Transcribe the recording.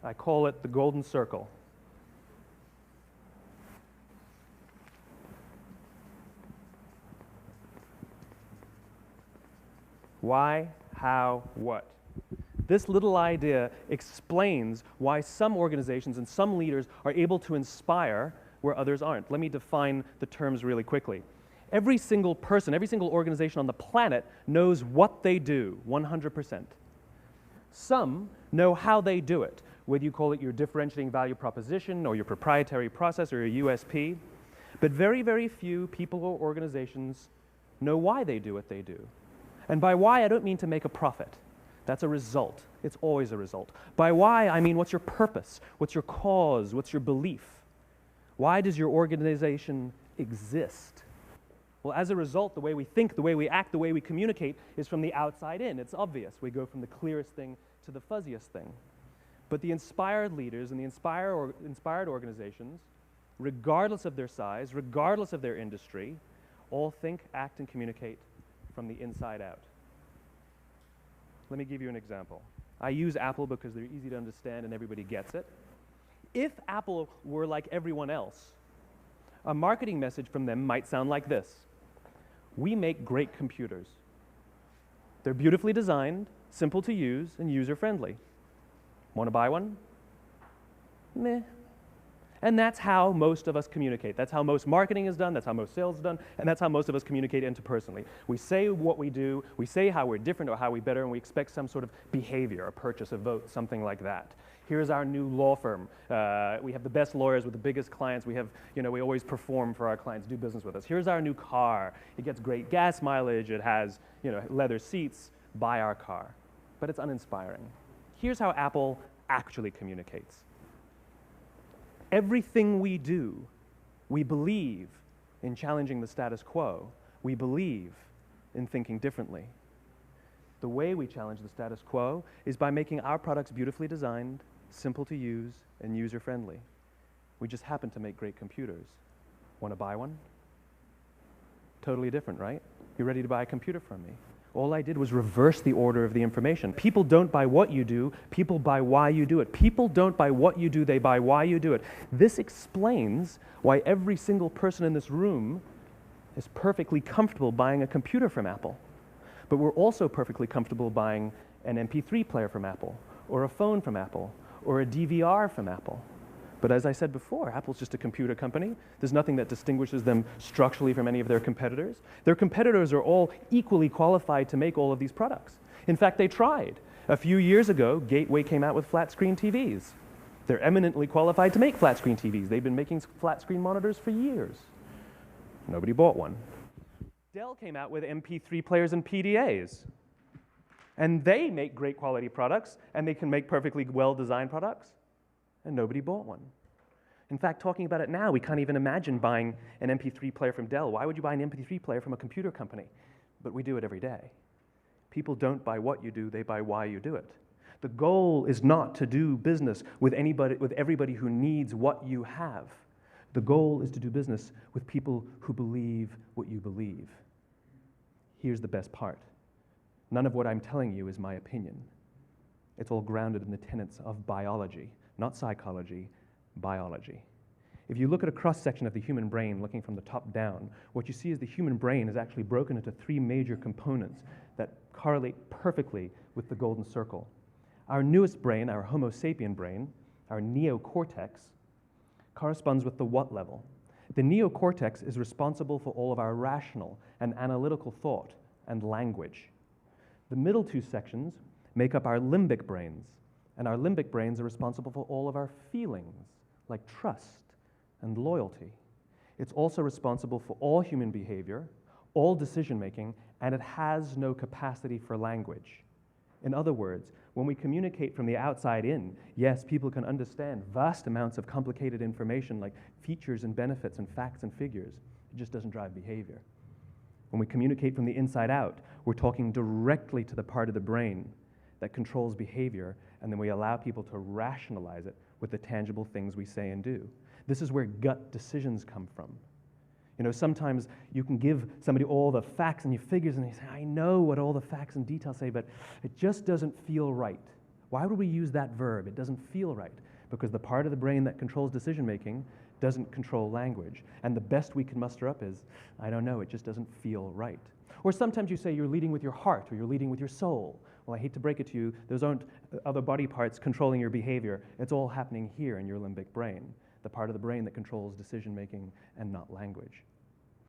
I call it the golden circle. Why, how, what? This little idea explains why some organizations and some leaders are able to inspire where others aren't. Let me define the terms really quickly. Every single person, every single organization on the planet knows what they do, 100%. Some know how they do it, whether you call it your differentiating value proposition or your proprietary process or your USP. But very, very few people or organizations know why they do what they do. And by why, I don't mean to make a profit. That's a result. It's always a result. By why, I mean what's your purpose? What's your cause? What's your belief? Why does your organization exist? Well, as a result, the way we think, the way we act, the way we communicate is from the outside in. It's obvious. We go from the clearest thing to the fuzziest thing. But the inspired leaders and the inspired organizations, regardless of their size, regardless of their industry, all think, act, and communicate from the inside out. Let me give you an example. I use Apple because they're easy to understand and everybody gets it. If Apple were like everyone else, a marketing message from them might sound like this. We make great computers. They're beautifully designed, simple to use, and user-friendly. Want to buy one? Meh. And that's how most of us communicate. That's how most marketing is done, that's how most sales is done, and that's how most of us communicate interpersonally. We say what we do, we say how we're different or how we're better, and we expect some sort of behavior, a purchase, a vote, something like that. Here's our new law firm. We have the best lawyers with the biggest clients. We have, we always perform for our clients, do business with us. Here's our new car. It gets great gas mileage. It has, leather seats. Buy our car. But it's uninspiring. Here's how Apple actually communicates. Everything we do, we believe in challenging the status quo. We believe in thinking differently. The way we challenge the status quo is by making our products beautifully designed, simple to use, and user-friendly. We just happen to make great computers. Want to buy one? Totally different, right? You ready to buy a computer from me? All I did was reverse the order of the information. People don't buy what you do, people buy why you do it. People don't buy what you do, they buy why you do it. This explains why every single person in this room is perfectly comfortable buying a computer from Apple. But we're also perfectly comfortable buying an MP3 player from Apple, or a phone from Apple, or a DVR from Apple. But as I said before, Apple's just a computer company. There's nothing that distinguishes them structurally from any of their competitors. Their competitors are all equally qualified to make all of these products. In fact, they tried. A few years ago, Gateway came out with flat-screen TVs. They're eminently qualified to make flat-screen TVs. They've been making flat-screen monitors for years. Nobody bought one. Dell came out with MP3 players and PDAs. And they make great quality products, and they can make perfectly well-designed products. And nobody bought one. In fact, talking about it now, we can't even imagine buying an MP3 player from Dell. Why would you buy an MP3 player from a computer company? But we do it every day. People don't buy what you do, they buy why you do it. The goal is not to do business with everybody who needs what you have. The goal is to do business with people who believe what you believe. Here's the best part. None of what I'm telling you is my opinion. It's all grounded in the tenets of biology. Not psychology, biology. If you look at a cross-section of the human brain looking from the top down, what you see is the human brain is actually broken into three major components that correlate perfectly with the golden circle. Our newest brain, our Homo sapien brain, our neocortex, corresponds with the what level. The neocortex is responsible for all of our rational and analytical thought and language. The middle two sections make up our limbic brains. And our limbic brains are responsible for all of our feelings, like trust and loyalty. It's also responsible for all human behavior, all decision-making, and it has no capacity for language. In other words, when we communicate from the outside in, yes, people can understand vast amounts of complicated information like features and benefits and facts and figures. It just doesn't drive behavior. When we communicate from the inside out, we're talking directly to the part of the brain that controls behavior, and then we allow people to rationalize it with the tangible things we say and do. This is where gut decisions come from. Sometimes you can give somebody all the facts and your figures, and they say, I know what all the facts and details say, but it just doesn't feel right. Why would we use that verb? It doesn't feel right, because the part of the brain that controls decision making doesn't control language. And the best we can muster up is, I don't know, it just doesn't feel right. Or sometimes you say you're leading with your heart or you're leading with your soul. Well, I hate to break it to you, those aren't other body parts controlling your behavior. It's all happening here in your limbic brain, the part of the brain that controls decision making and not language.